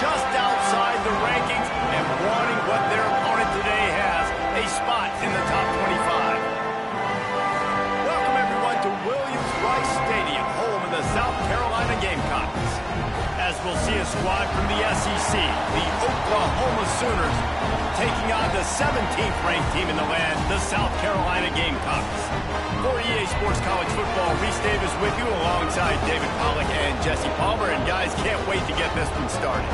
just outside the rankings and wanting what their opponent today has, a spot in the top 25. Welcome, everyone, to Williams-Brice Stadium, home of the South Carolina Gamecocks. As we'll see a squad from the SEC, the Oklahoma Sooners, taking on the 17th ranked team in the land, the South Carolina Gamecocks. For EA Sports College Football, Reese Davis with you alongside David Pollack and Jesse Palmer. And guys, can't wait to get this one started.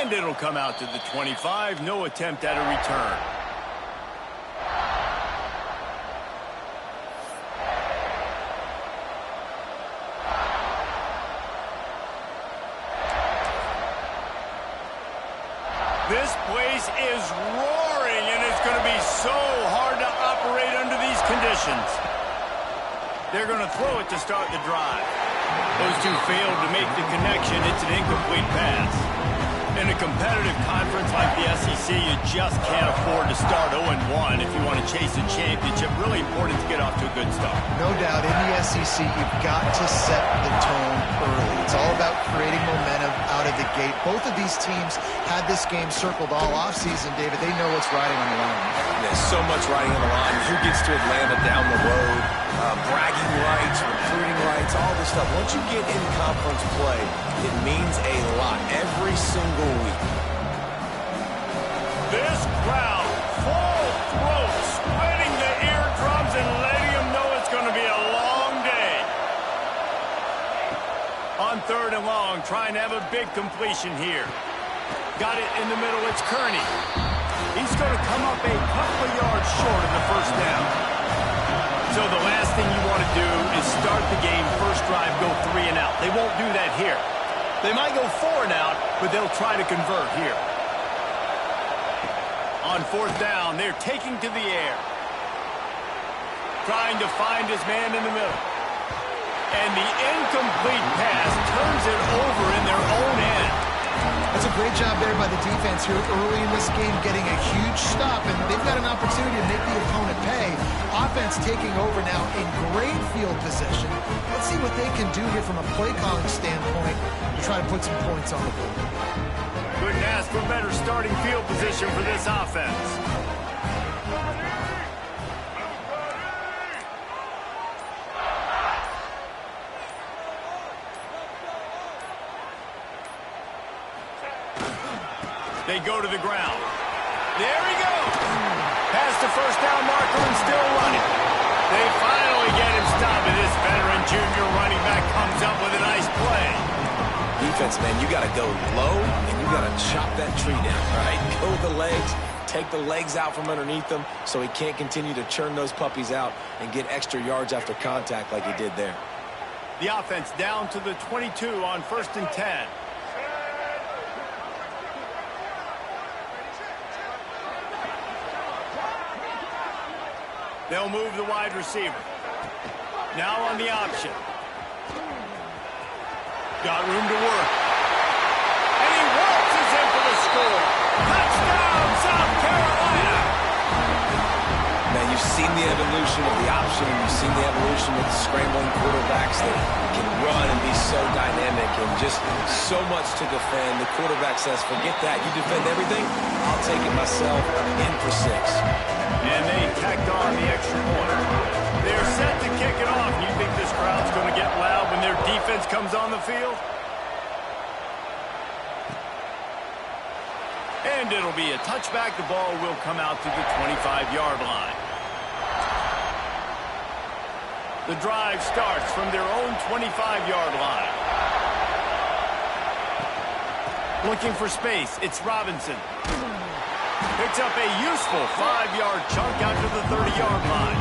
And it'll come out to the 25. No attempt at a return. This place is roaring, and it's going to be so hard to operate under these conditions. They're going to throw it to start the drive. Those two failed to make the connection. It's an incomplete pass. In a competitive conference like the SEC, you just can't afford to start 0-1 if you want to chase a championship. Really important to get off to a good start. No doubt, in the SEC, you've got to set the tone early. It's all about creating momentum out of the gate. Both of these teams had this game circled all offseason, David. They know what's riding on the line. There's so much riding on the line. Who gets to Atlanta down the road? Bragging rights, recruiting rights, all this stuff. Once you get in conference play, it means a lot every single week. This crowd, full throat, sweating the eardrums and letting them know it's going to be a long day. On 3rd and long, trying to have a big completion here. Got it in the middle, it's Kearney. He's going to come up a couple of yards short of the first down. So the last thing you want to do is start the game, first drive, go 3 and out. They won't do that here. They might go 4 and out, but they'll try to convert here. On 4th down, they're taking to the air. Trying to find his man in the middle. And the incomplete pass turns it over in their own end. That's a great job there by the defense here early in this game, getting a huge stop, and they've got an opportunity to make the opponent pay. Offense taking over now in great field position. Let's see what they can do here from a play-calling standpoint to try to put some points on the board. Couldn't ask for better starting field position for this offense. They go to the ground. There he goes. Past the first down marker and still running. They finally get him stopped, and this veteran junior running back comes up with a nice play. Defense, man, you got to go low, and you got to chop that tree down, all right? Go with the legs, take the legs out from underneath them so he can't continue to churn those puppies out and get extra yards after contact like he did there. The offense down to the 22 on 1st and 10. They'll move the wide receiver. Now on the option. Got room to work. And he waltzes in for the score. Touchdown, South Carolina! Now, you've seen the evolution of the option, and you've seen the evolution of the scrambling quarterbacks that can run and be so dynamic and just so much to defend. The quarterback says, forget that. You defend everything, I'll take it myself. In for 6. And they tacked on the extra point. They're set to kick it off. You think this crowd's going to get loud when their defense comes on the field? And it'll be a touchback. The ball will come out to the 25-yard line. The drive starts from their own 25-yard line. Looking for space. It's Robinson. Picks up a useful 5-yard chunk out to the 30-yard line.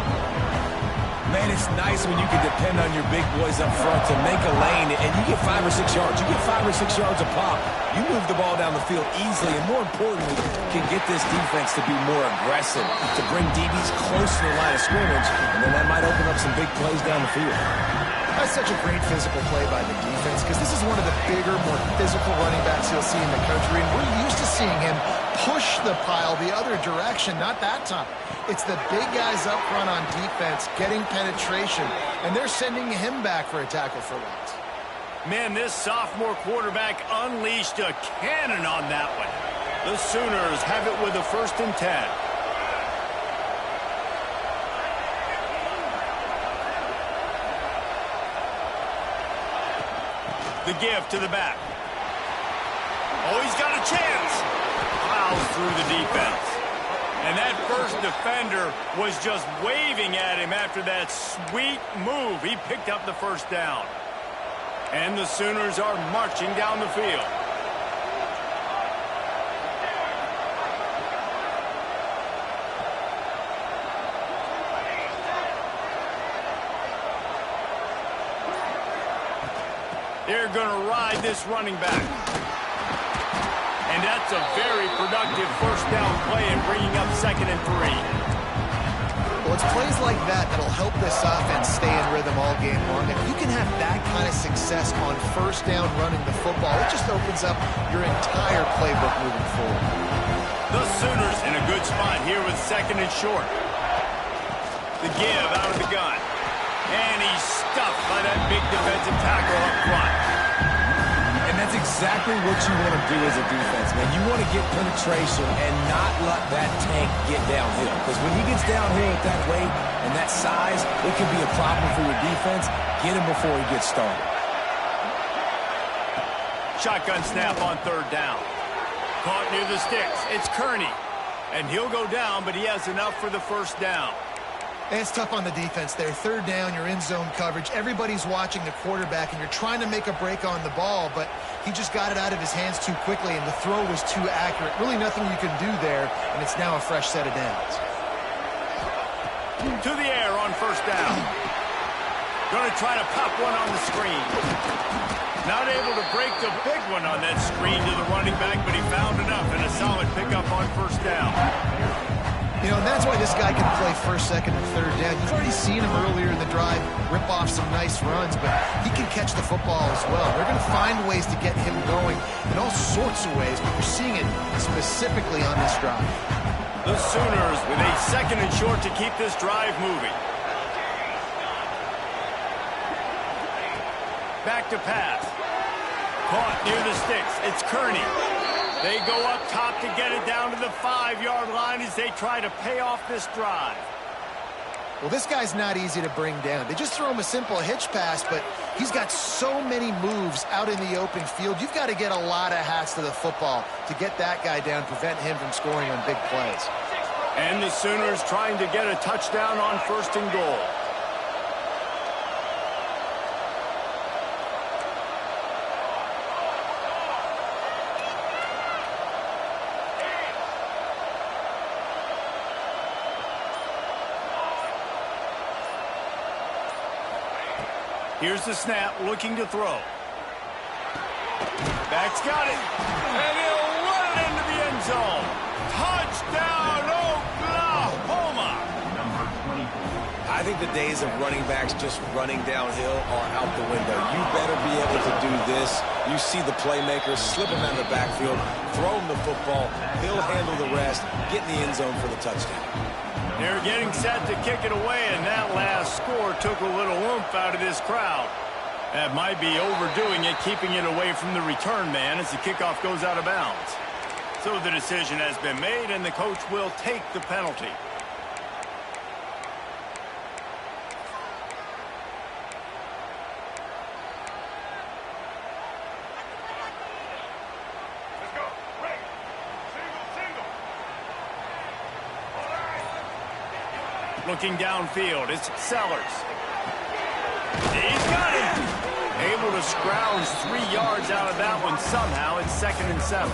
Man, it's nice when you can depend on your big boys up front to make a lane, and you get 5 or 6 yards. You get 5 or 6 yards a pop. You move the ball down the field easily, and more importantly, can get this defense to be more aggressive, to bring DBs close to the line of scrimmage, and then that might open up some big plays down the field. That's such a great physical play by the defense because this is one of the bigger, more physical running backs you'll see in the country, and we're used to seeing him push the pile the other direction, not that time. It's the big guys up front on defense getting penetration, and they're sending him back for a tackle for loss. Man, this sophomore quarterback unleashed a cannon on that one. The Sooners have it with a 1st and 10. The give to the back. Oh, he's got a chance. Plows through the defense. And that first defender was just waving at him after that sweet move. He picked up the 1st down. And the Sooners are marching down the field. They're going to ride this running back. And that's a very productive 1st down play and bringing up 2nd and 3. Well, it's plays like that that'll help this offense stay in rhythm all game long. If you can have that kind of success on 1st down running the football, it just opens up your entire playbook moving forward. The Sooners in a good spot here with 2nd and short. The give out of the gun. And he's stuffed by that big defensive tackle up front. And that's exactly what you want to do as a defense, man. You want to get penetration and not let that tank get downhill. Because when he gets downhill at that weight and that size, it can be a problem for your defense. Get him before he gets started. Shotgun snap on 3rd down. Caught near the sticks. It's Kearney. And he'll go down, but he has enough for the 1st down. And it's tough on the defense there. 3rd down, you're in zone coverage. Everybody's watching the quarterback, and you're trying to make a break on the ball, but he just got it out of his hands too quickly, and the throw was too accurate. Really nothing you can do there, and it's now a fresh set of downs. To the air on 1st down. Going to try to pop one on the screen. Not able to break the big one on that screen to the running back, but he found enough and a solid pickup on 1st down. You know, and that's why this guy can play 1st, 2nd, and 3rd down. You've already seen him earlier in the drive rip off some nice runs, but he can catch the football as well. They're going to find ways to get him going in all sorts of ways, but you're seeing it specifically on this drive. The Sooners with a 2nd and short to keep this drive moving. Back to pass. Caught near the sticks. It's Kearney. They go up top to get it down to the 5-yard line as they try to pay off this drive. Well, this guy's not easy to bring down. They just throw him a simple hitch pass, but he's got so many moves out in the open field. You've got to get a lot of hats to the football to get that guy down, prevent him from scoring on big plays. And the Sooners trying to get a touchdown on 1st and goal. Here's the snap, looking to throw. Back's got it. And he'll run it into the end zone. Touchdown, Oklahoma! I think the days of running backs just running downhill are out the window. You better be able to do this. You see the playmaker, slip him out of the backfield, throw him the football, he'll handle the rest, get in the end zone for the touchdown. They're getting set to kick it away, and that last score took a little oomph out of this crowd. That might be overdoing it, keeping it away from the return man as the kickoff goes out of bounds. So the decision has been made, and the coach will take the penalty. Looking downfield, it's Sellers. He's got it. Able to scrounge 3 yards out of that one somehow. It's 2nd and 7.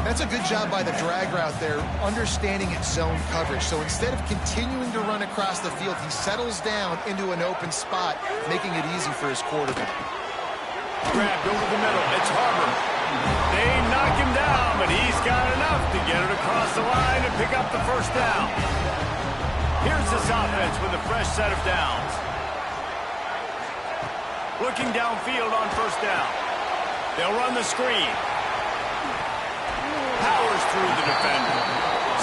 That's a good job by the drag route there, understanding its zone coverage. So instead of continuing to run across the field, he settles down into an open spot, making it easy for his quarterback. Grabbed over the middle. It's Harbor. They knock him down, but he's got enough to get it across the line and pick up the first down. Here's this offense with a fresh set of downs. Looking downfield on first down. They'll run the screen. Powers through the defender.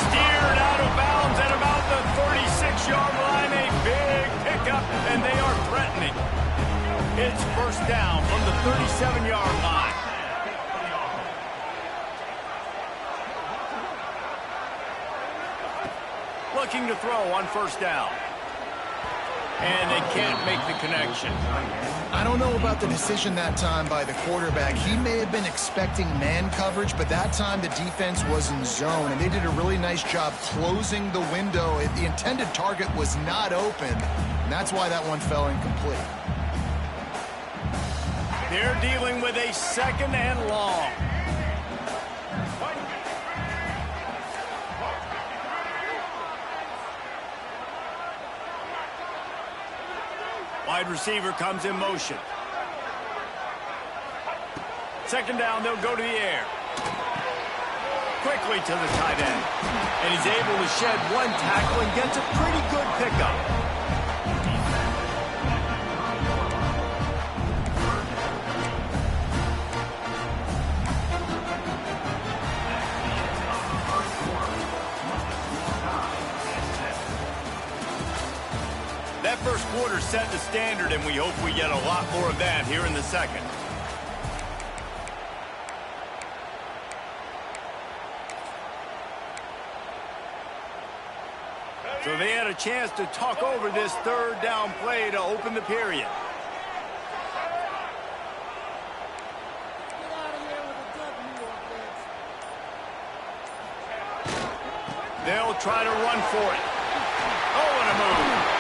Steered out of bounds at about the 36-yard line. A big pickup, and they are threatening. It's first down from the 37-yard line. Looking to throw on first down. And they can't make the connection. I don't know about the decision that time by the quarterback. He may have been expecting man coverage, but that time the defense was in zone, and they did a really nice job closing the window. The intended target was not open, and that's why that one fell incomplete. They're dealing with a second and long. Wide receiver comes in motion. Second down, they'll go to the air. Quickly to the tight end. And he's able to shed one tackle and gets a pretty good pickup. That first quarter set the standard, and we hope we get a lot more of that here in the second. So they had a chance to talk over this third down play to open the period. They'll try to run for it. Oh, what a move.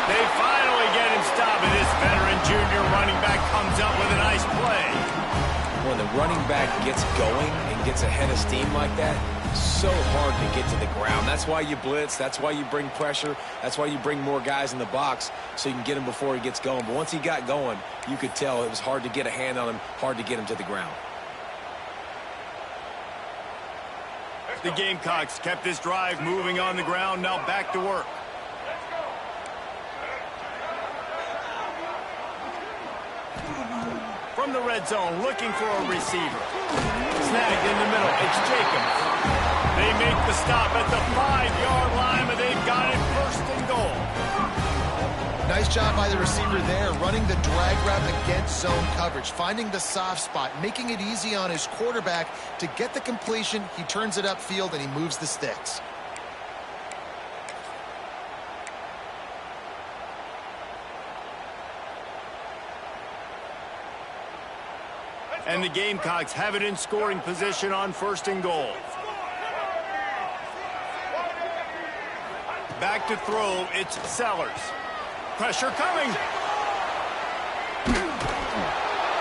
They finally get him stopped, and this veteran junior running back comes up with a nice play. When the running back gets going and gets ahead of steam like that, so hard to get to the ground. That's why you blitz. That's why you bring pressure. That's why you bring more guys in the box so you can get him before he gets going. But once he got going, you could tell it was hard to get a hand on him, hard to get him to the ground. The Gamecocks kept this drive moving on the ground. Now back to work. From the red zone, looking for a receiver. Snagged in the middle. It's Jacobs. They make the stop at the 5-yard line, but they've got it first and goal. Nice job by the receiver there, running the drag route against zone coverage, finding the soft spot, making it easy on his quarterback to get the completion. He turns it upfield, and he moves the sticks. And the Gamecocks have it in scoring position on first and goal. Back to throw, it's Sellers. Pressure coming.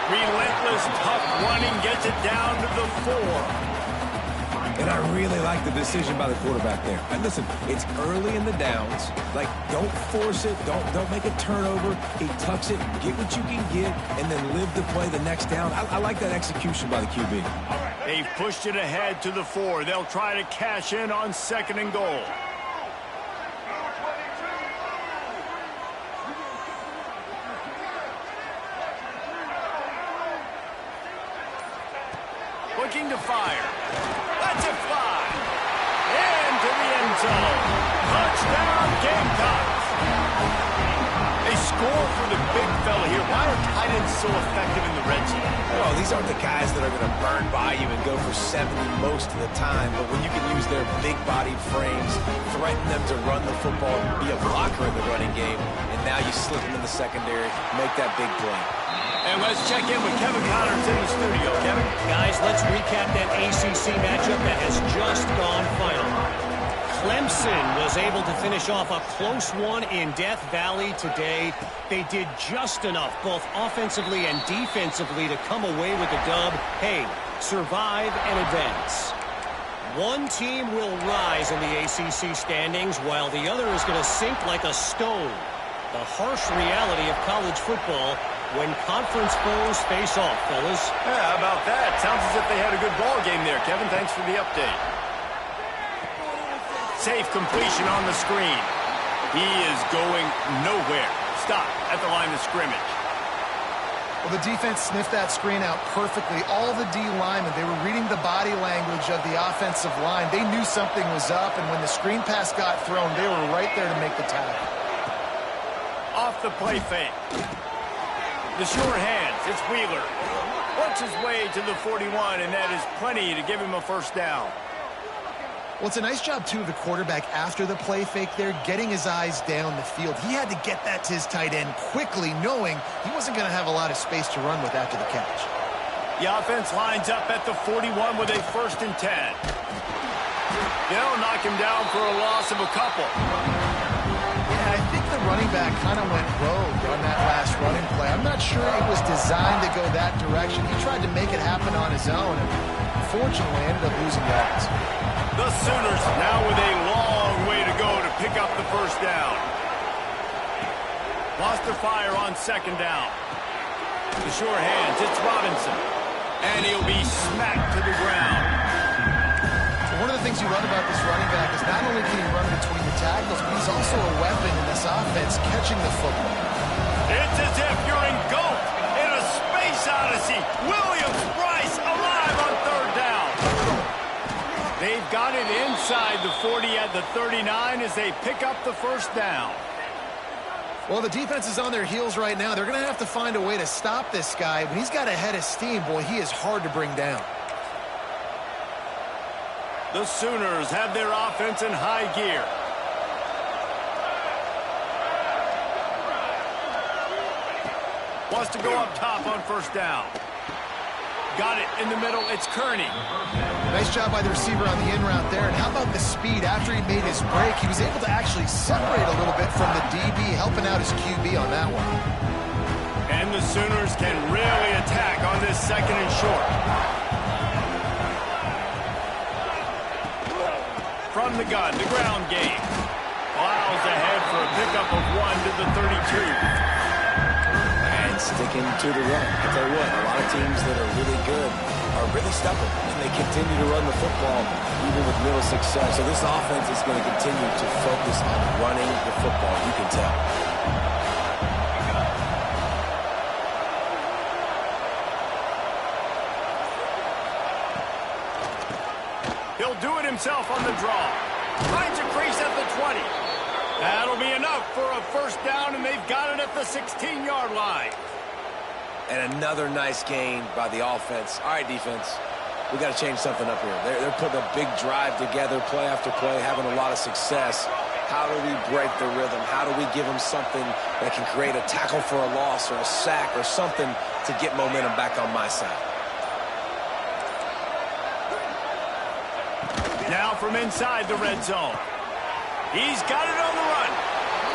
Relentless, tough running, gets it down to the 4. And I really like the decision by the quarterback there. And listen, it's early in the downs. Like, don't force it. Don't make a turnover. He tucks it, get what you can get, and then live the play the next down. I like that execution by the QB. They've pushed it ahead to the 4. They'll try to cash in on second and goal. Looking to fire. Let's it fly. Into the end zone. Touchdown, Gamecocks. They score for the big fella here. Why are tight ends so effective in the red zone? Well, these aren't the guys that are going to burn by you and go for 70 most of the time, but when you can use their big-bodied frames, threaten them to run the football, be a blocker in the running game, and now you slip them in the secondary, make that big play. And let's check in with Kevin Connors in the studio. Kevin? Guys, let's recap that ACC matchup that has just gone final. Clemson was able to finish off a close one in Death Valley today. They did just enough, both offensively and defensively, to come away with the dub. Hey, survive and advance. One team will rise in the ACC standings while the other is going to sink like a stone. The harsh reality of college football when conference foes face off, fellas. Yeah, how about that? Sounds as if they had a good ball game there. Kevin, thanks for the update. Safe completion on the screen. He is going nowhere. Stop at the line of scrimmage. Well, the defense sniffed that screen out perfectly. All the D linemen, they were reading the body language of the offensive line. They knew something was up, and when the screen pass got thrown, they were right there to make the tackle. Off the play fake. The short hands. It's Wheeler. Works his way to the 41, and that is plenty to give him a first down. Well, it's a nice job, too, of the quarterback after the play fake there, getting his eyes down the field. He had to get that to his tight end quickly, knowing he wasn't going to have a lot of space to run with after the catch. The offense lines up at the 41 with a 1st and 10. They'll knock him down for a loss of a couple. Yeah, I think the running back kind of went rogue on that last running play. I'm not sure it was designed to go that direction. He tried to make it happen on his own, and unfortunately ended up losing yards. The Sooners now with a long way to go to pick up the first down. Lost their fire on 2nd down. The short hands, it's Robinson. And he'll be smacked to the ground. One of the things you love about this running back is not only can he run between the tackles, but he's also a weapon in this offense catching the football. It's as if you're engulfed in a space odyssey. Williams-Brice alive on 3rd down. They've got it inside the 40 at the 39 as they pick up the first down. Well, the defense is on their heels right now. They're going to have to find a way to stop this guy. When he's got a head of steam, boy, he is hard to bring down. The Sooners have their offense in high gear. Wants to go up top on 1st down. Got it in the middle. It's Kearney. Nice job by the receiver on the in route there. And how about the speed? After he made his break, he was able to actually separate a little bit from the DB, helping out his QB on that one. And the Sooners can really attack on this 2nd and short. From the gun, the ground game. Plows ahead for a pickup of 1 to the 32. Sticking to the run. I tell you what, a lot of teams that are really good are really stubborn, and they continue to run the football even with little success. So this offense is going to continue to focus on running the football. You can tell. He'll do it himself on the draw. Finds a crease at the 20. That'll be enough for a first down, and they've got it at the 16-yard line. And another nice gain by the offense. All right, defense, we got to change something up here. They're putting a big drive together, play after play, having a lot of success. How do we break the rhythm? How do we give them something that can create a tackle for a loss or a sack or something to get momentum back on my side? Now from inside the red zone. He's got it on the run.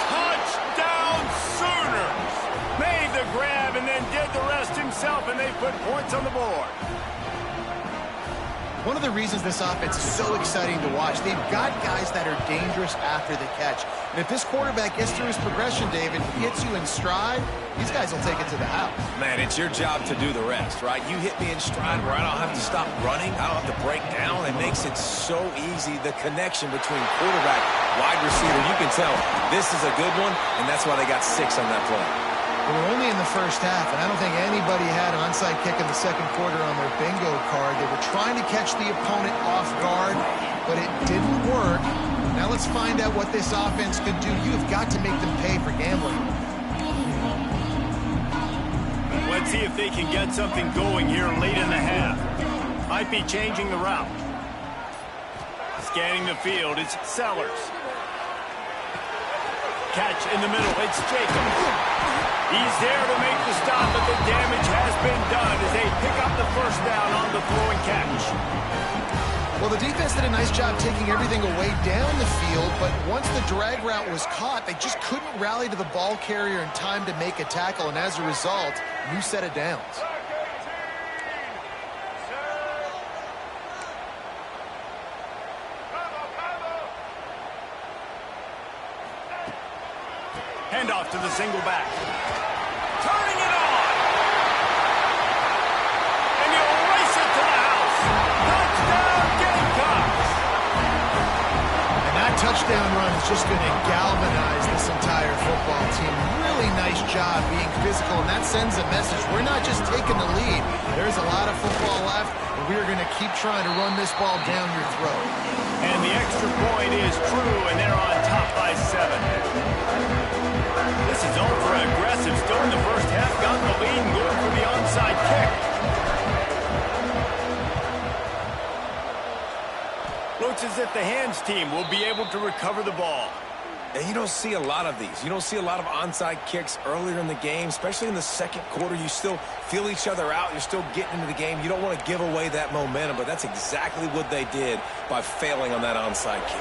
Touchdown Sooners! Made the grab and then did the rest himself, and they put points on the board. One of the reasons this offense is so exciting to watch, they've got guys that are dangerous after the catch. And if this quarterback gets through his progression, David, hits you in stride, these guys will take it to the house. Man, it's your job to do the rest, right? You hit me in stride where I don't have to stop running. I don't have to break down. It makes it so easy. The connection between quarterback, wide receiver, you can tell this is a good one, and that's why they got 6 on that play. They were only in the first half, and I don't think anybody had an onside kick in the 2nd quarter on their bingo card. They were trying to catch the opponent off guard, but it didn't work. Now let's find out what this offense could do. You've got to make them pay for gambling. Let's see if they can get something going here late in the half. Might be changing the route. Scanning the field, it's Sellers. Catch in the middle, it's Jacobs. He's there to make the stop, but the damage has been done as they pick up the first down on the throw and catch. Well, the defense did a nice job taking everything away down the field, but once the drag route was caught, they just couldn't rally to the ball carrier in time to make a tackle, and as a result, new set of downs. handoff to the single back. Turning it on. And he'll race it to the house. Touchdown, Gamecocks. And that touchdown run is just going to galvanize this entire football team. Really nice job being physical, and that sends a message. We're not just taking the lead. There's a lot of football left, and we are going to keep trying to run this ball down your throat. And the extra point is true, and they're on top by 7. This is ultra aggressive. Still in the first half, got the lead and going for the onside kick. Looks as if the hands team will be able to recover the ball. And you don't see a lot of these. You don't see a lot of onside kicks earlier in the game, especially in the second quarter. You still feel each other out. You're still getting into the game. You don't want to give away that momentum, but that's exactly what they did by failing on that onside kick.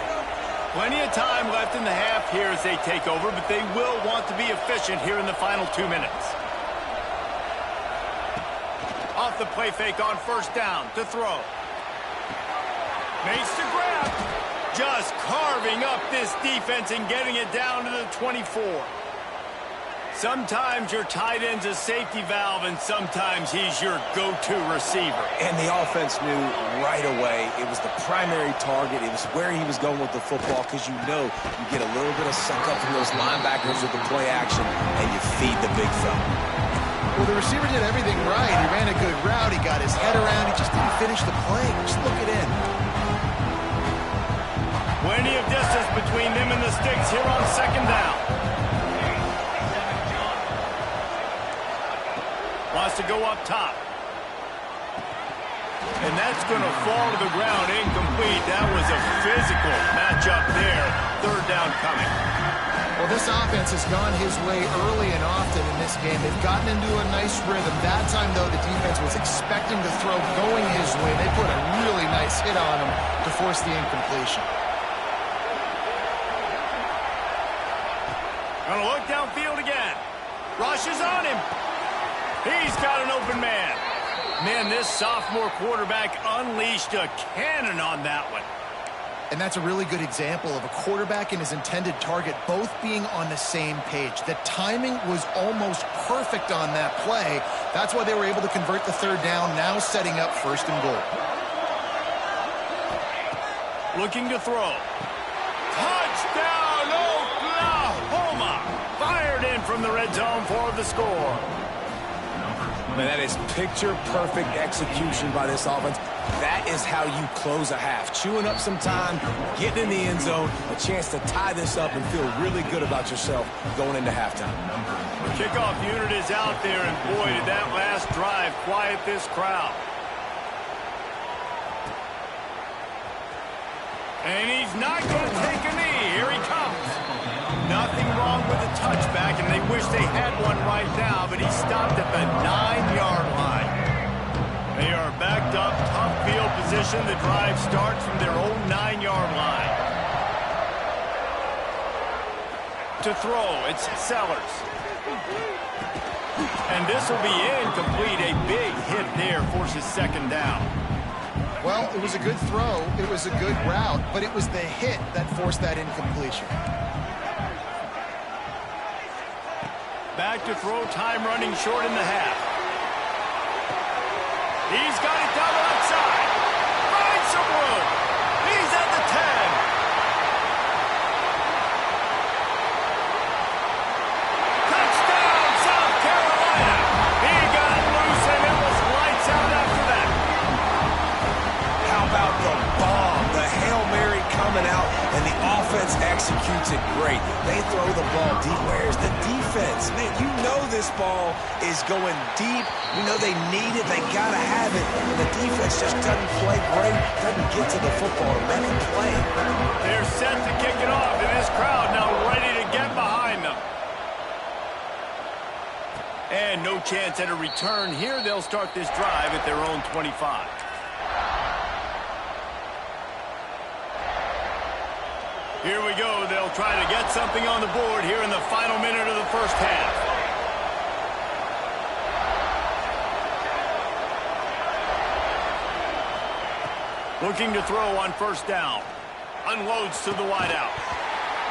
Plenty of time left in the half here as they take over, but they will want to be efficient here in the final 2 minutes. Off the play fake on first down to throw. Makes the grab. Just carving up this defense and getting it down to the 24. Sometimes your tight end's a safety valve, and sometimes he's your go-to receiver. And the offense knew right away it was the primary target. It was where he was going with the football, because you know you get a little bit of suck up from those linebackers with the play action, and you feed the big fella. Well, the receiver did everything right. He ran a good route. He got his head around. He just didn't finish the play. Just look it in. Plenty of distance between them and the sticks here on second down. Wants to go up top. And that's going to fall to the ground incomplete. That was a physical matchup there. Third down coming. Well, this offense has gone his way early and often in this game. They've gotten into a nice rhythm. That time, though, the defense was expecting to throw going his way. They put a really nice hit on him to force the incompletion. Gonna look downfield again. Rushes on him. He's got an open man. Man, this sophomore quarterback unleashed a cannon on that one. And that's a really good example of a quarterback and his intended target both being on the same page. The timing was almost perfect on that play. That's why they were able to convert the third down, now setting up first and goal. Looking to throw. Touchdown, Oklahoma! Fired in from the red zone for the score. Man, that is picture-perfect execution by this offense. That is how you close a half. Chewing up some time, getting in the end zone, a chance to tie this up and feel really good about yourself going into halftime. The kickoff unit is out there, and boy, did that last drive quiet this crowd. And he's not going to take a knee. Here he comes. Nothing wrong with the touchback, and they wish they had one right now, but he stopped at the 9-yard line. They are backed up, tough field position. The drive starts from their own 9-yard line. To throw, it's Sellers. And this will be incomplete. A big hit there forces second down. Well, it was a good throw. It was a good route, but it was the hit that forced that incompletion. Back to throw, time running short in the half. He's got it down the left side. Finds some room. He's at the 10. Touchdown, South Carolina. He got it loose, and it was lights out after that. How about the bomb? The Hail Mary coming out, and the offense executes it great. They throw the ball deep. Where's the defense? Man, you know this ball is going deep. You know they need it. They got to have it. And the defense just doesn't play great, doesn't get to the football and make it play. They're set to kick it off, and this crowd now ready to get behind them. And no chance at a return here. They'll start this drive at their own 25. Here we go. They'll try to get something on the board here in the final minute of the first half. Looking to throw on first down. Unloads to the wideout.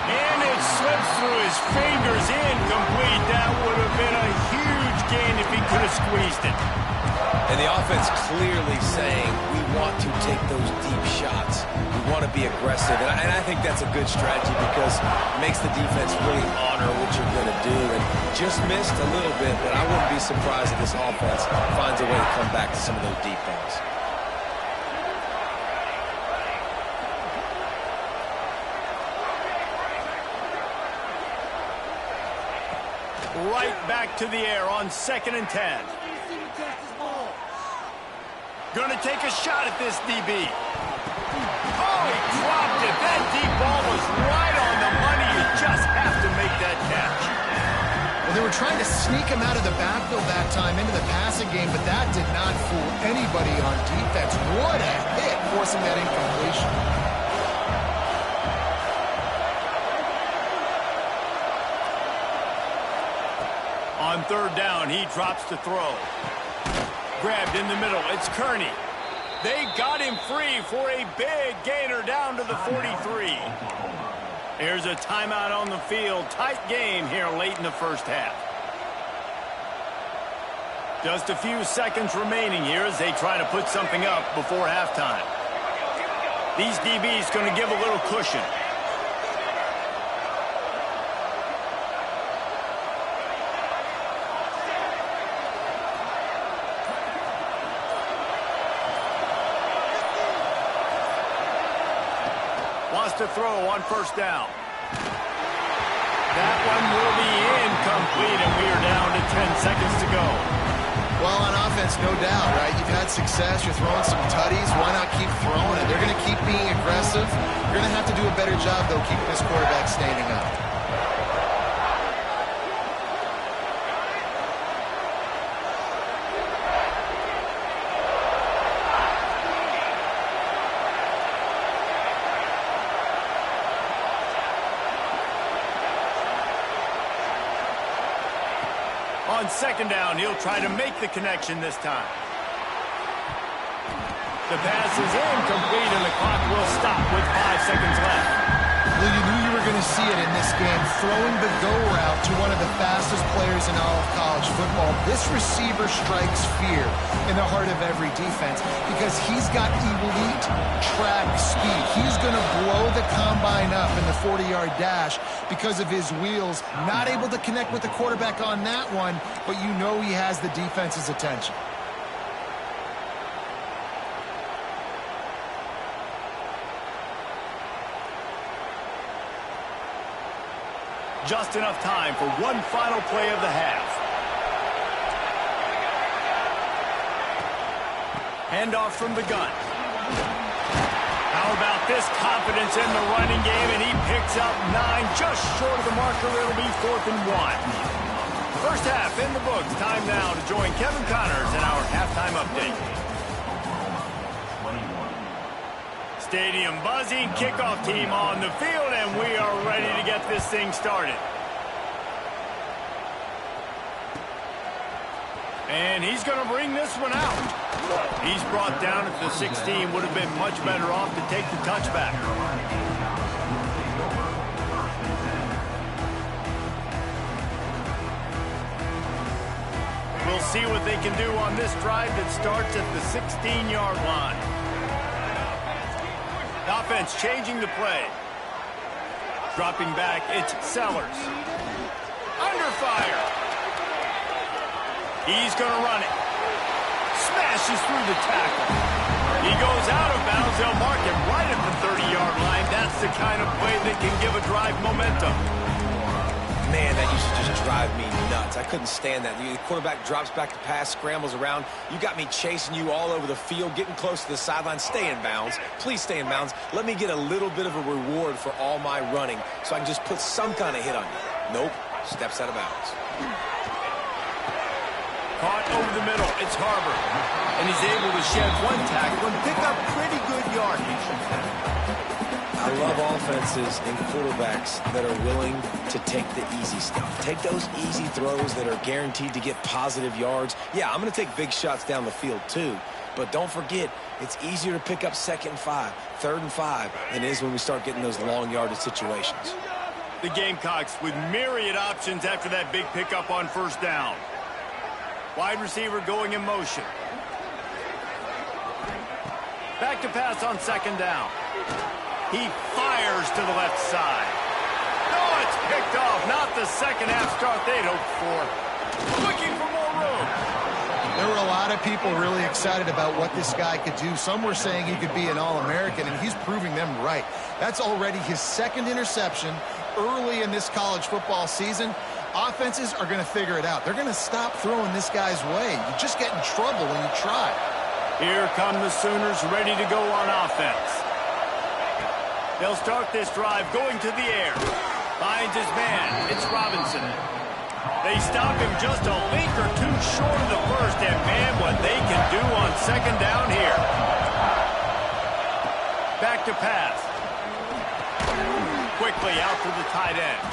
And it slips through his his fingers, incomplete. That would have been a huge gain if he could have squeezed it. And the offense clearly saying, we want to take those deep shots. We want to be aggressive. And I think that's a good strategy because it makes the defense really honor what you're going to do. And just missed a little bit, but I wouldn't be surprised if this offense finds a way to come back to some of those deep ones. Right back to the air on 2nd and 10. Gonna take a shot at this DB. Oh, he dropped it. That deep ball was right on the money. You just have to make that catch. Well, they were trying to sneak him out of the backfield that time into the passing game, but that did not fool anybody on defense. What a hit, forcing that incompletion. On 3rd down, he drops to throw. Grabbed in the middle. It's Kearney. They got him free for a big gainer down to the 43. Here's a timeout on the field. Tight game here late in the first half. Just a few seconds remaining here as they try to put something up before halftime. These DBs going to give a little cushion. Wants to throw on 1st down. That one will be incomplete, and we are down to 10 seconds to go. Well, on offense, no doubt, right? You've had success. You're throwing some tutties. Why not keep throwing it? They're going to keep being aggressive. You're going to have to do a better job, though, keeping this quarterback standing up. On 2nd down, he'll try to make the connection this time. The pass is incomplete, and the clock will stop with 5 seconds left. Well, you knew you were going to see it in this game, throwing the go route to one of the fastest players in all of college football. This receiver strikes fear in the heart of every defense because he's got elite track speed. He's going to blow the combine up in the 40-yard dash because of his wheels. Not able to connect with the quarterback on that one, but you know he has the defense's attention. Just enough time for one final play of the half. Handoff from the gun. How about this confidence in the running game, and he picks up 9, just short of the marker. It'll be 4th and 1. First half in the books. Time now to join Kevin Connors in our halftime update. Stadium buzzing, kickoff team on the field, and we are ready to get this thing started. And he's going to bring this one out. He's brought down at the 16. Would have been much better off to take the touchback. We'll see what they can do on this drive that starts at the 16-yard line. The offense changing the play. Dropping back, it's Sellers. Under fire. He's going to run it. Smashes through the tackle. He goes out of bounds. They'll mark him right at the 30-yard line. That's the kind of play that can give a drive momentum. Man, that used to just drive me nuts. I couldn't stand that. The quarterback drops back to pass, scrambles around. You got me chasing you all over the field, getting close to the sideline. Stay in bounds. Please stay in bounds. Let me get a little bit of a reward for all my running so I can just put some kind of hit on you. Nope. Steps out of bounds. Caught over the middle. It's Harbor. And he's able to shed one tackle and pick up pretty good yardage. I love offenses and quarterbacks that are willing to take the easy stuff. Take those easy throws that are guaranteed to get positive yards. Yeah, I'm going to take big shots down the field too. But don't forget, it's easier to pick up 2nd and 5, 3rd and 5 than it is when we start getting those long yardage situations. The Gamecocks with myriad options after that big pickup on first down. Wide receiver going in motion. Back to pass on second down. He fires to the left side. No, it's picked off. Not the second half start they'd hoped for. Looking for more room. There were a lot of people really excited about what this guy could do. Some were saying he could be an All-American, and he's proving them right. That's already his second interception early in this college football season. Offenses are going to figure it out. They're going to stop throwing this guy's way. You just get in trouble when you try. Here come the Sooners ready to go on offense. They'll start this drive going to the air. Finds his man. It's Robinson. They stop him just a link or two short of the first, and man, what they can do on second down here. Back to pass. Quickly out to the tight end.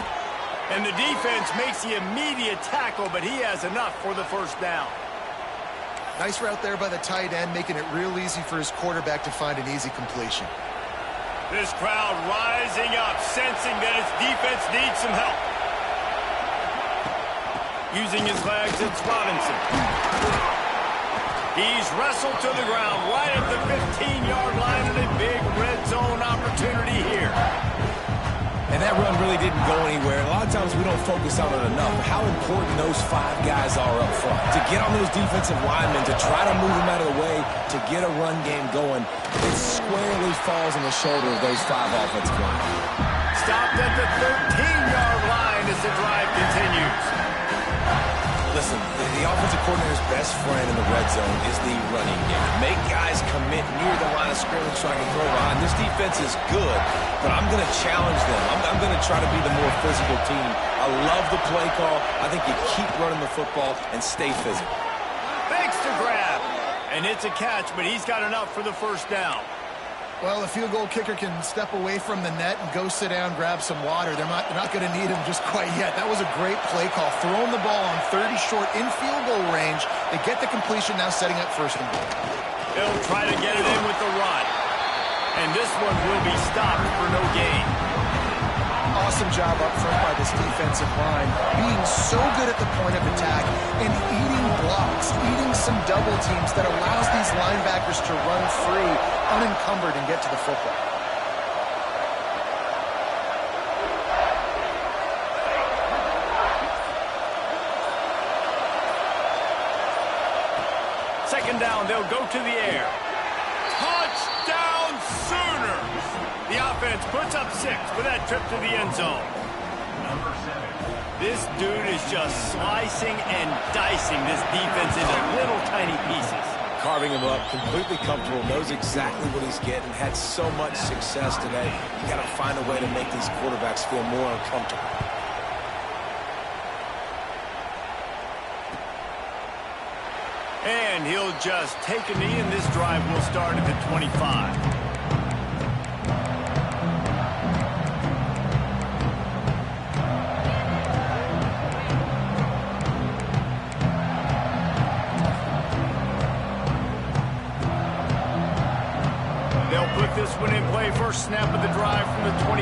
And the defense makes the immediate tackle, but he has enough for the first down. Nice route there by the tight end, making it real easy for his quarterback to find an easy completion. This crowd rising up, sensing that its defense needs some help. Using his legs, it's Robinson. He's wrestled to the ground right at the 15-yard line, and a big red zone opportunity here. And that run really didn't go anywhere. A lot of times we don't focus on it enough. How important those 5 guys are up front. To get on those defensive linemen, to try to move them out of the way, to get a run game going, it squarely falls on the shoulder of those 5 offensive linemen. Stopped at the 13-yard line as the drive continues. Listen, the offensive coordinator's best friend in the red zone is the running game. Make guys commit near the line of scrimmage so I can throw behind. This defense is good, but I'm going to challenge them. I'm going to try to be the more physical team. I love the play call. I think you keep running the football and stay physical. Fakes to grab, and it's a catch, but he's got enough for the first down. Well, the field goal kicker can step away from the net and go sit down, grab some water. They're not going to need him just quite yet. That was a great play call. Throwing the ball on 30 short in field goal range. They get the completion, now setting up first and goal. They'll try to get it in with the run. And this one will be stopped for no gain. Awesome job up front by this defensive line, being so good at the point of attack and eating blocks, eating some double teams that allows these linebackers to run free, unencumbered, and get to the football. Second down, they'll go to the air. Touchdown Sooners! The offense puts up 6 with that trip to the end zone. This dude is just slicing and dicing this defense into little tiny pieces. Carving him up, completely comfortable, knows exactly what he's getting, had so much success today. You got to find a way to make these quarterbacks feel more uncomfortable. And he'll just take a knee, and this drive will start at the 25. This one in play, first snap of the drive from the 25.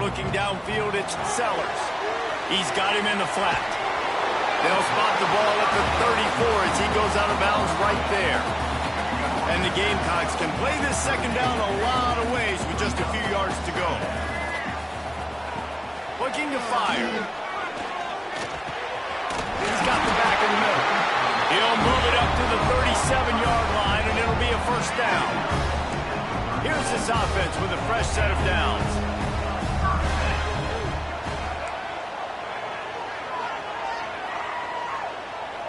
Looking downfield, it's Sellers. He's got him in the flat. They'll spot the ball at the 34 as he goes out of bounds right there. And the Gamecocks can play this second down a lot of ways with just a few yards to go. Looking to fire. He's got the back in the middle. He'll move it up to the 37-yard line, and it'll be a first down. Here's this offense with a fresh set of downs.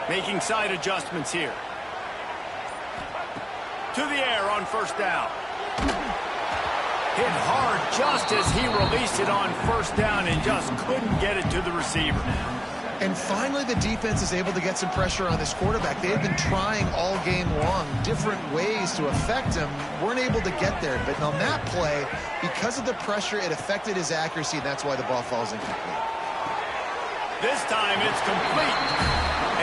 Making side adjustments here. To the air on first down. Hit hard just as he released it on first down and just couldn't get it to the receiver. And finally, the defense is able to get some pressure on this quarterback. They had been trying all game long different ways to affect him, weren't able to get there. But on that play, because of the pressure, it affected his accuracy, and that's why the ball falls incomplete. This time it's complete,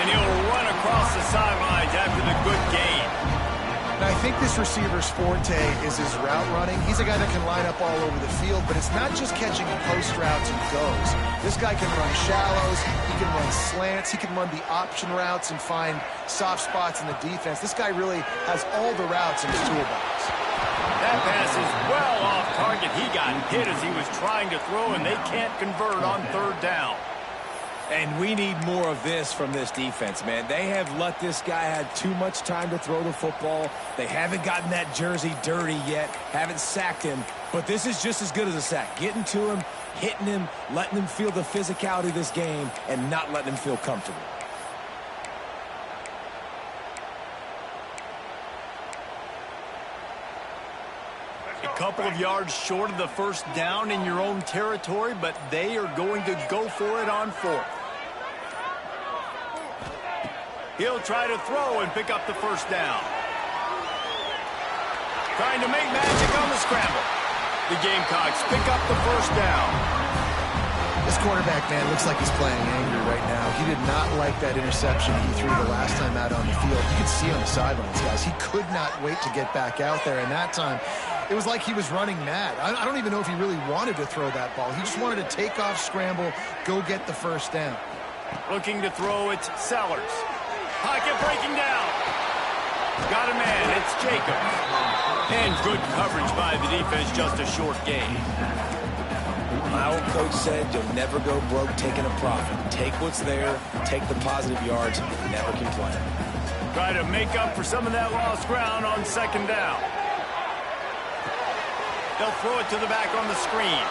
and he'll run across the sidelines after the good gain. Now, I think this receiver's forte is his route running. He's a guy that can line up all over the field, but it's not just catching post routes and goes. This guy can run shallows, he can run slants, he can run the option routes and find soft spots in the defense. This guy really has all the routes in his toolbox. That pass is well off target. He got hit as he was trying to throw, and they can't convert on third down. And we need more of this from this defense, man. They have let this guy have too much time to throw the football. They haven't gotten that jersey dirty yet, haven't sacked him. But this is just as good as a sack. Getting to him, hitting him, letting him feel the physicality of this game, and not letting him feel comfortable. A couple of yards short of the first down in your own territory, but they are going to go for it on fourth. He'll try to throw and pick up the first down. Trying to make magic on the scramble. The Gamecocks pick up the first down. This quarterback, man, looks like he's playing angry right now. He did not like that interception he threw the last time out on the field. You could see on the sidelines, guys. He could not wait to get back out there, and that time it was like he was running mad. I don't even know if he really wanted to throw that ball. He just wanted to take off, scramble, go get the first down. Looking to throw, it's Sellers. Pocket breaking down. Got a man, it's Jacobs. And good coverage by the defense, just a short gain. My old coach said you'll never go broke taking a profit. Take what's there, take the positive yards, never complain. Try to make up for some of that lost ground on second down. They'll throw it to the back on the screen.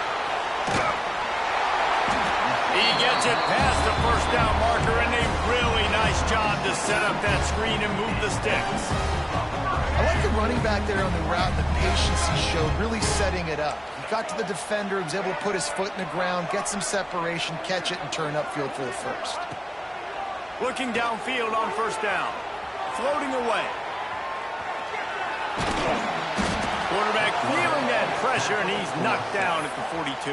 He gets it past the first down marker, and a really nice job to set up that screen and move the sticks. I like the running back there on the route and the patience he showed, really setting it up. He got to the defender, he was able to put his foot in the ground, get some separation, catch it, and turn upfield for the first. Looking downfield on first down. Floating away. Quarterback feeling that pressure, and he's knocked down at the 42.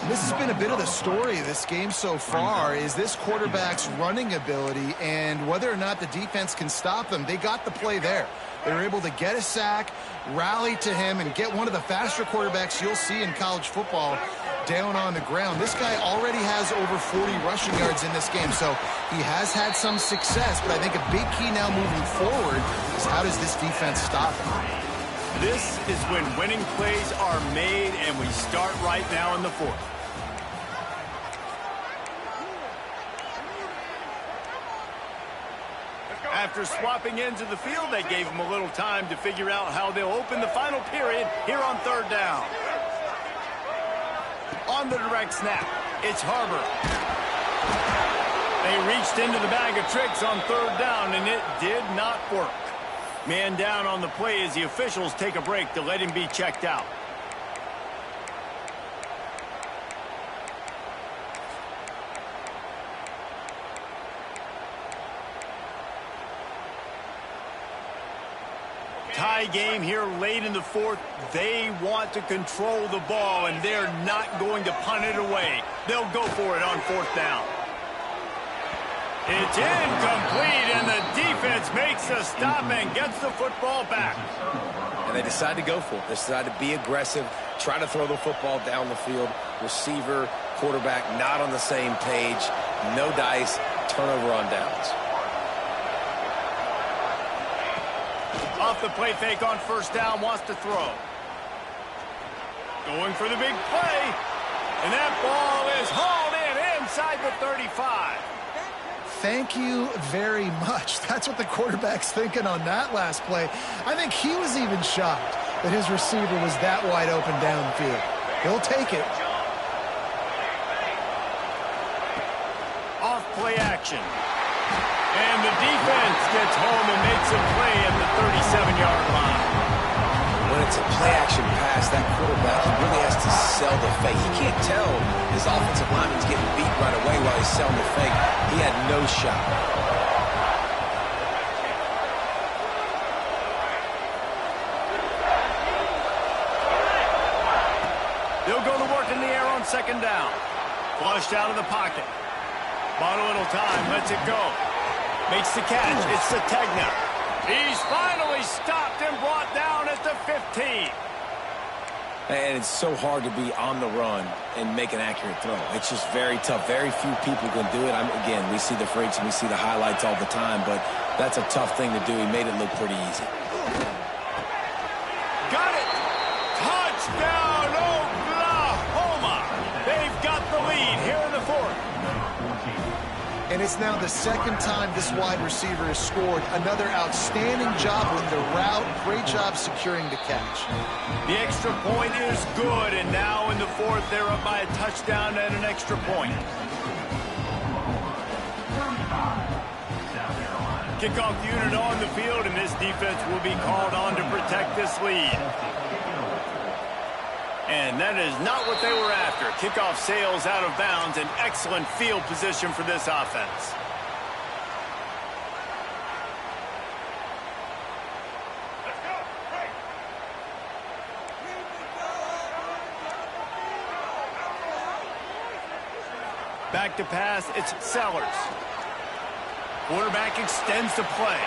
This has been a bit of the story of this game so far, is this quarterback's running ability and whether or not the defense can stop them. They got the play there. They were able to get a sack, rally to him, and get one of the faster quarterbacks you'll see in college football down on the ground. This guy already has over 40 rushing yards in this game, so he has had some success, but I think a big key now moving forward is how does this defense stop him? This is when winning plays are made, and we start right now in the fourth. After swapping ends of the field, they gave him a little time to figure out how they'll open the final period here on third down. On the direct snap, it's Harbor. They reached into the bag of tricks on third down, and it did not work. Man down on the play as the officials take a break to let him be checked out. Tie game here late in the fourth. They want to control the ball, and they're not going to punt it away. They'll go for it on fourth down. It's incomplete, and the defense makes a stop and gets the football back. And they decide to go for it. They decide to be aggressive, try to throw the football down the field. Receiver, quarterback, not on the same page. No dice, turnover on downs. Off the play fake on first down, wants to throw. Going for the big play, and that ball is hauled in inside the 35. Thank you very much. That's what the quarterback's thinking on that last play. I think he was even shocked that his receiver was that wide open downfield. He'll take it. Off play action. And the defense gets home and makes a play at the 37-yard line. When it's a play-action pass, that quarterback, he really has to sell the fake. He can't tell his offensive lineman's getting beat right away while he's selling the fake. He had no shot. They'll go to work in the air on second down. Flushed out of the pocket. Bought a little time, lets it go. Makes the catch. It's Sategna. He's finally stopped and brought down at the 15. And it's so hard to be on the run and make an accurate throw. It's just very tough. Very few people can do it. Again, we see the freaks and we see the highlights all the time, but that's a tough thing to do. He made it look pretty easy. Got it! Touchdown, Oklahoma! They've got the lead here in the fourth. And it's now the second time this wide receiver has scored. Another outstanding job with the route. Great job securing the catch. The extra point is good, and now in the fourth, they're up by a touchdown and an extra point. Kickoff unit on the field, and this defense will be called on to protect this lead. And that is not what they were after. Kickoff sails out of bounds, an excellent field position for this offense. Back to pass, it's Sellers. Quarterback extends the play.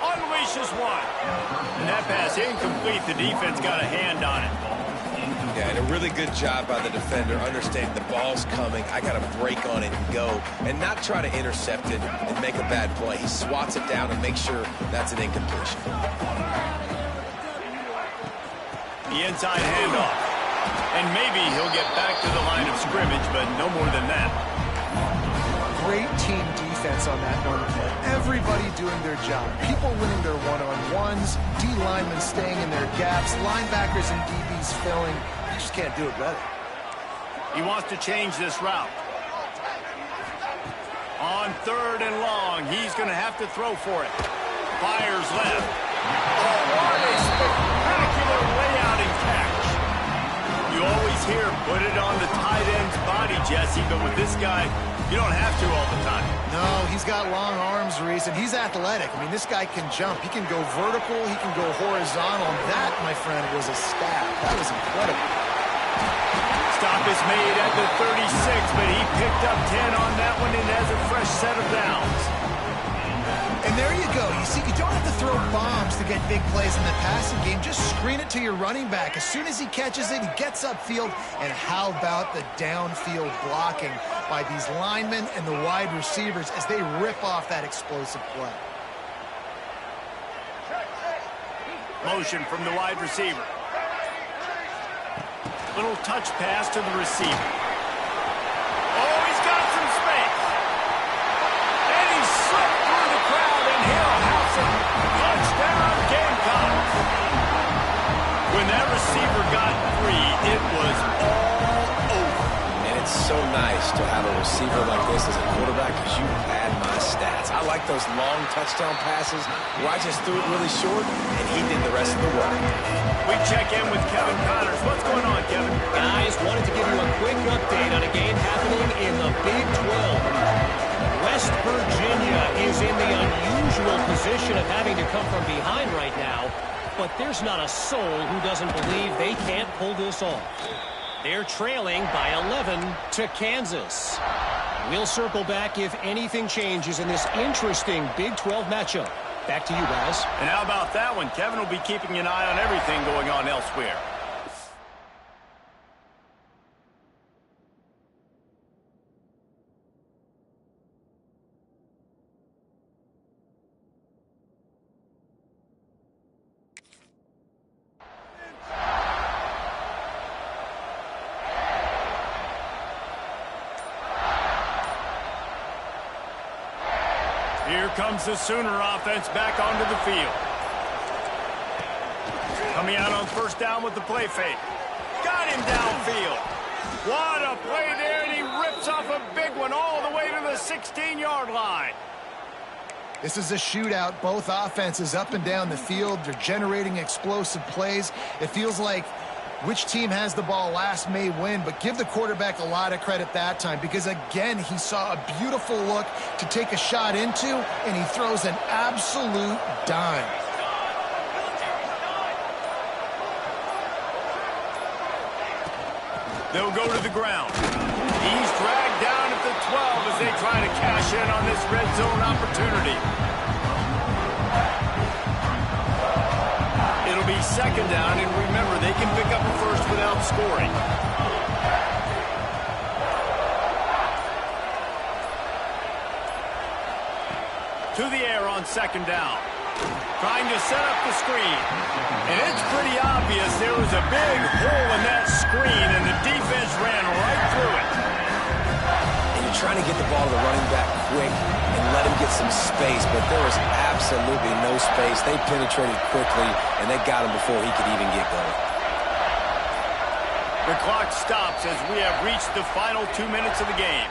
Unleashes one. And that pass incomplete. The defense got a hand on it. Yeah, and a really good job by the defender, understanding the ball's coming. I got to break on it and go, and not try to intercept it and make a bad play. He swats it down and makes sure that's an incompletion. The inside handoff. And maybe he'll get back to the line of scrimmage, but no more than that. Great team defense on that one play. Everybody doing their job. People winning their one-on-ones, D linemen staying in their gaps, linebackers and DBs filling. You just can't do it better. He wants to change this route. On 3rd and long, he's going to have to throw for it. Fires left. Oh, what a spectacular layout and catch. You always hear, put it on the tight end's body, Jesse, but with this guy, you don't have to all the time. No, he's got long arms, Reese, and he's athletic. I mean, this guy can jump. He can go vertical. He can go horizontal. And that, my friend, was a stab. That was incredible. Stop is made at the 36, but he picked up 10 on that one and has a fresh set of downs. And there you go. You see, you don't have to throw bombs to get big plays in the passing game. Just screen it to your running back. As soon as he catches it, he gets upfield. And how about the downfield blocking by these linemen and the wide receivers as they rip off that explosive play. Motion from the wide receiver. Little touch pass to the receiver. Oh, he's got some space. And he slipped through the crowd, and Hill house it. Touchdown, Gamecocks. When that receiver got free, it was all over. And it's so nice to have a receiver like this as a quarterback because you pad my stats. I like those long touchdown passes where I just threw it really short, and he did the rest of the work. We check in with Kevin Connors. What's going on, Kevin? Guys, wanted to give you a quick update on a game happening in the Big 12. West Virginia is in the unusual position of having to come from behind right now, but there's not a soul who doesn't believe they can't pull this off. They're trailing by 11 to Kansas. We'll circle back if anything changes in this interesting Big 12 matchup. Back to you, guys. And how about that one? Kevin will be keeping an eye on everything going on elsewhere. Here comes the Sooner offense back onto the field. Coming out on 1st down with the play fake. Got him downfield. What a play there, and he rips off a big one all the way to the 16-yard line. This is a shootout. Both offenses up and down the field. They're generating explosive plays. It feels like which team has the ball last may win, but give the quarterback a lot of credit that time because, again, he saw a beautiful look to take a shot into, and he throws an absolute dime. They'll go to the ground. He's dragged down at the 12 as they try to cash in on this red zone opportunity. be second down, and remember, they can pick up a first without scoring. To the air on second down. Trying to set up the screen. And it's pretty obvious there was a big hole in that screen, and the defense ran right through it. And you're trying to get the ball to the running back quick and let him get some space, but there was absolutely no space. They penetrated quickly, and they got him before he could even get going. The clock stops as we have reached the final 2 minutes of the game.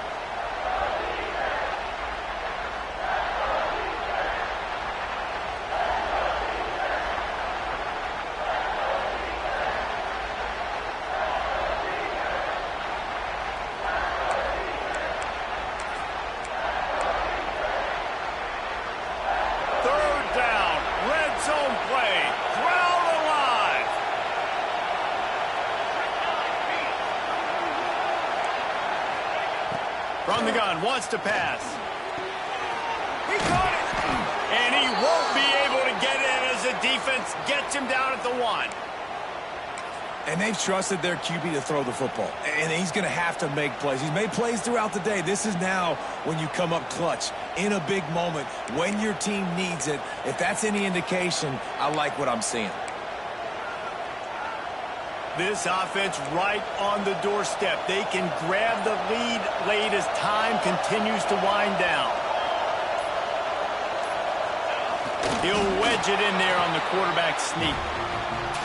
From the gun, wants to pass. He caught it! And he won't be able to get in as the defense gets him down at the 1. And they've trusted their QB to throw the football. And he's going to have to make plays. He's made plays throughout the day. This is now when you come up clutch in a big moment when your team needs it. If that's any indication, I like what I'm seeing. This offense right on the doorstep. They can grab the lead late as time continues to wind down. He'll wedge it in there on the quarterback sneak.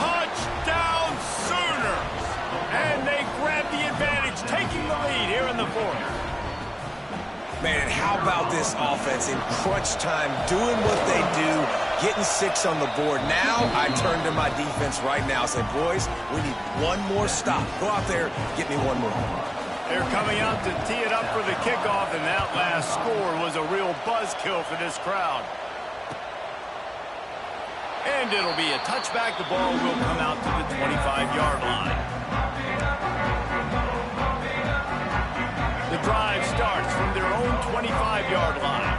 Touchdown Sooners! And they grab the advantage, taking the lead here in the 4th. Man, how about this offense in crunch time, doing what they do, getting 6 on the board. Now I turn to my defense right now and say, boys, we need one more stop. Go out there, get me one more. They're coming out to tee it up for the kickoff, and that last score was a real buzzkill for this crowd. And it'll be a touchback. The ball will come out to the 25-yard line. The drive starts from their own 25-yard line.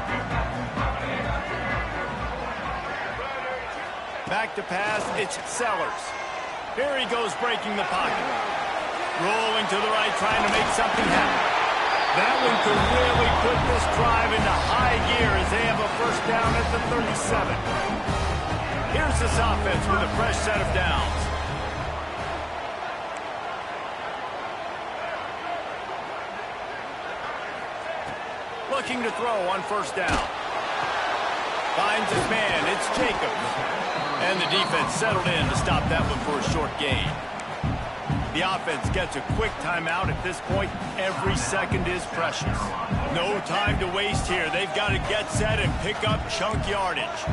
Back to pass, it's Sellers. Here he goes breaking the pocket. Rolling to the right, trying to make something happen. That one could really put this drive into high gear as they have a first down at the 37. Here's this offense with a fresh set of downs. Looking to throw on first down. Finds his man, it's Jacobs. And the defense settled in to stop that one for a short gain. The offense gets a quick timeout at this point. Every second is precious. No time to waste here. They've got to get set and pick up chunk yardage.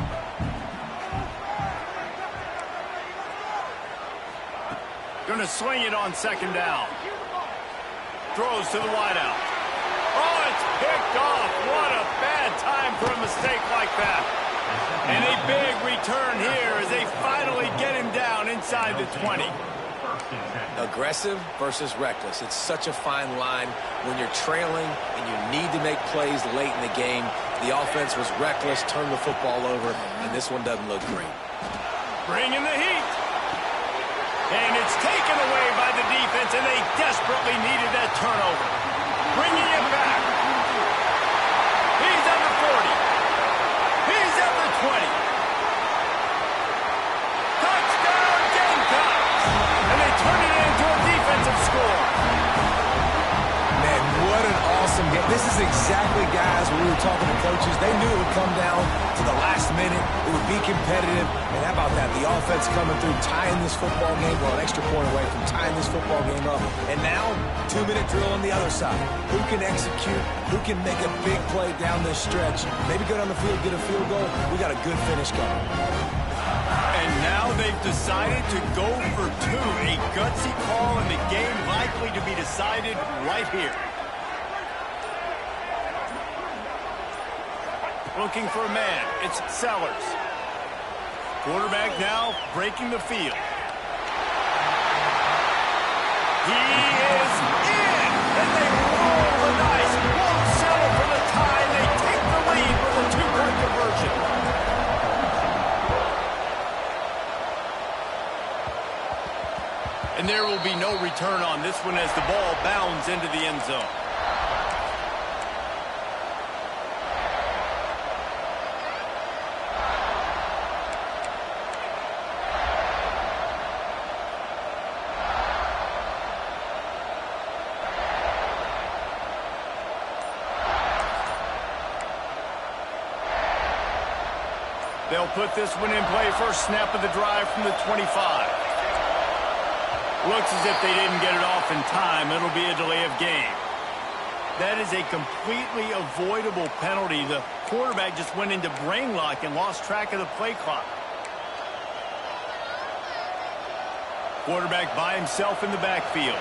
Gonna swing it on second down. Throws to the wideout. Oh, it's picked off. What a bad time for a mistake like that. And a big return here as they finally get him down inside the 20. Aggressive versus reckless. It's such a fine line when you're trailing and you need to make plays late in the game. The offense was reckless, turned the football over, and this one doesn't look great. Bringing the heat. And it's taken away by the defense, and they desperately needed that turnover. Bringing it back. He's at the 40. He's at the 20. Touchdown Gamecocks! And they turn it into a defensive score. Man, what an awesome game. This is exactly, guys, when we were talking to coaches, they knew it would come down to the last minute. It would be competitive. And how about that? The offense coming through, tying this football game, well, an extra point away from tying this football game up. And now, 2-minute drill on the other side. Who can execute? Who can make a big play down this stretch? Maybe go down the field, get a field goal. We got a good finish coming. And now they've decided to go for 2. A gutsy call, and the game likely to be decided right here. Looking for a man. It's Sellers. Quarterback now breaking the field. He is in! And they roll the dice. Won't settle for the tie. They take the lead with a 2-point conversion. distance into the end zone. They'll put this one in play. First snap of the drive from the 25. Looks as if they didn't get it off in time. It'll be a delay of game. That is a completely avoidable penalty. The quarterback just went into brain lock and lost track of the play clock. Quarterback by himself in the backfield.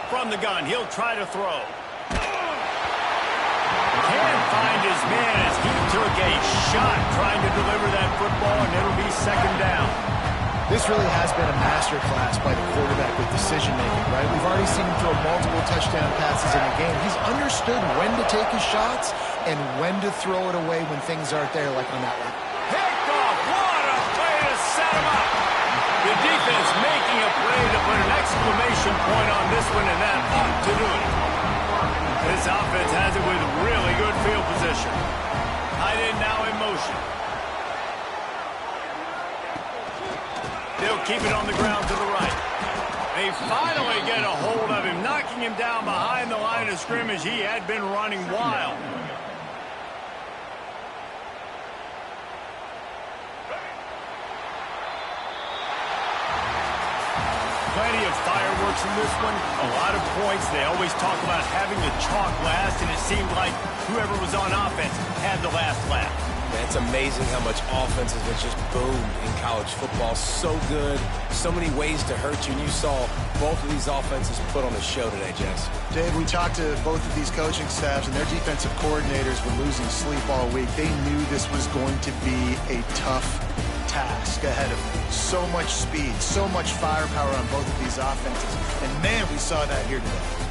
From the gun, he'll try to throw. Can't find his man as he took a shot trying to deliver that football, and it'll be second down. This really has been a masterclass by the quarterback with decision-making, right? We've already seen him throw multiple touchdown passes in the game. He's understood when to take his shots and when to throw it away when things aren't there, like on that one. Picked off. What a play to set him up. The defense making a play to put an exclamation point on this one, and that ought to do it. This offense has it with really good field position. Tight end now in motion. They'll keep it on the ground to the right. They finally get a hold of him, knocking him down behind the line of scrimmage. He had been running wild. Plenty of fireworks in this one. A lot of points. They always talk about having the chalk last, and it seemed like whoever was on offense had the last laugh. Man, it's amazing how much offense has been just boomed in college football. So good. So many ways to hurt you. And you saw both of these offenses put on a show today, Jess. Dave, we talked to both of these coaching staffs, and their defensive coordinators were losing sleep all week. They knew this was going to be a tough task ahead of them. So much speed, so much firepower on both of these offenses. And, man, we saw that here today.